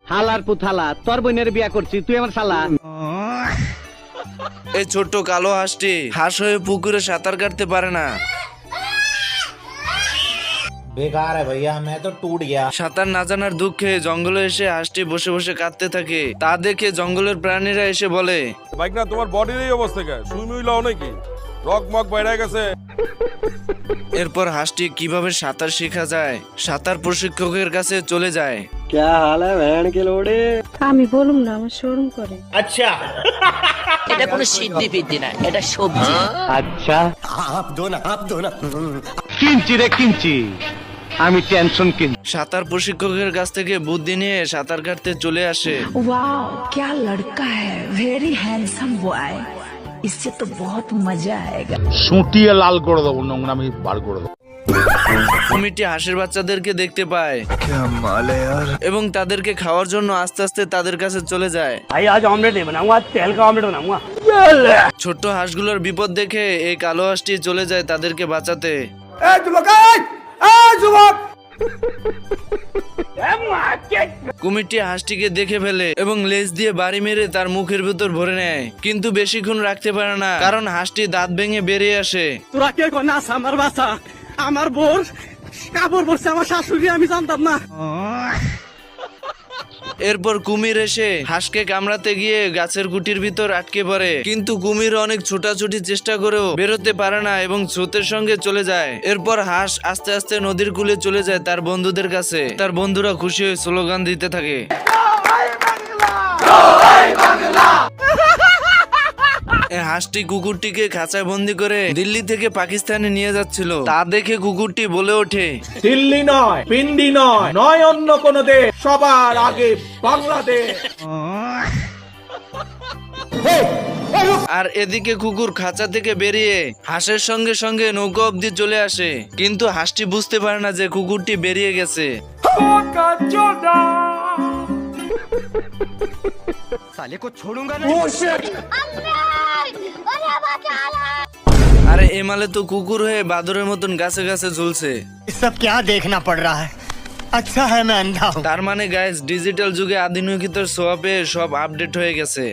হালার পুথালা, তোর বোনের বিয়া করছি, তুই আমার শালা। এই ছোট্ট কালো হাঁসটি হাঁস হয়ে পুকুরে সাঁতার কাটতে পারে না। बेकार है भैया, मैं तो टूट गया। সাঁতার না জানার দুঃখে জঙ্গলে এসে হাঁসটি বসে বসে কাঁদতে থাকে। তা দেখে জঙ্গলের প্রাণীরা এসে বলে, বাইক না তোমার বডির এই অবস্থা কে? সুই মুই লাও নাকি? রক মক বাইরে গেছে। এরপর হাঁসটি কিভাবে সাঁতার শেখা যায় সাঁতার প্রশিক্ষকের কাছে চলে যায়। আমি বলুম না, আমার শরম করে। এটা কোনো সিদ্ধি ফিদ্ধি না, এটা সবজি। আচ্ছা কিনছি রে কিনছি, আমি টেনশন কিনছি। সাঁতার প্রশিক্ষকের কাছ থেকে বুদ্ধি নিয়ে সাঁতার কাটতে চলে আসে। वाह क्या लड़का है, वेरी हैंडसम बॉय, इससे तो बहुत मजा आएगा। সুটিয়ে লাল করে দেবো, নোংরামি বার করে দেবো। কুমিরটি হাঁসের বাচ্চাদেরকে দেখতে পায় এবং তাদেরকে খাওয়ার জন্য আস্তে আস্তে তাদের কাছে চলে যায়। ভাই আজ অমলেট नहीं बनाऊंगा, आज तेल का ऑमलेट बनाऊंगा। ছোট্ট হাঁসগুলোর বিপদ দেখে এই কালো হাঁসটি চলে যায় তাদেরকে বাঁচাতে। কুমিরটি হাঁসটিকে দেখে ফেলে এবং লেজ দিয়ে বাড়ি মেরে তার মুখের ভিতর ভরে নেয়, কিন্তু বেশিক্ষণ রাখতে পারে না কারণ হাঁসটি দাঁত ভেঙে বেরিয়ে আসে। তোরা কে কন্যাস আমার বাচ্চা, আমার বোর কাপড় পরছে আমার শাশুড়ি, আমি জানতাম না। এরপর কুমির এসে হাঁসকে কামড়াতে গিয়ে গাছের গুটির ভিতর আটকে পড়ে, কিন্তু কুমির অনেক ছোটাছুটি চেষ্টা করেও বেরোতে পারে না এবং স্রোতের সঙ্গে চলে যায়। এরপর হাঁস আস্তে আস্তে নদীর কূলে চলে যায় তার বন্ধুদের কাছে। তার বন্ধুরা খুশি হয়ে স্লোগান দিতে থাকে। এই হাঁসটি কুকুরটিকে খাঁচায় বন্দি করে দিল্লি থেকে পাকিস্তানে নিয়ে যাচ্ছিল। তা দেখে কুকুরটি বলে ওঠে, दिल्ली नয়, पिंडी নয়, নয় অন্য কোন দেশ, সবার আগে বাংলাদেশ। আর এদিকে কুকুর খাঁচা থেকে বেরিয়ে হাঁসের সঙ্গে সঙ্গে নৌকা অব্দি চলে আসে, কিন্তু হাঁসটি বুঝতে পারে না যে কুকুরটি বেরিয়ে গেছে। আরে এমালে তো কুকুর হয়ে বাদরের মতন গাছে গাছে ঝুলছে। सब क्या देखना पड़ रहा है? अच्छा है मैं अंधा हूँ। তার মানে গাইস, ডিজিটাল যুগে আধুনিকতার ছোঁয়া পেয়ে সব আপডেট হয়ে গেছে।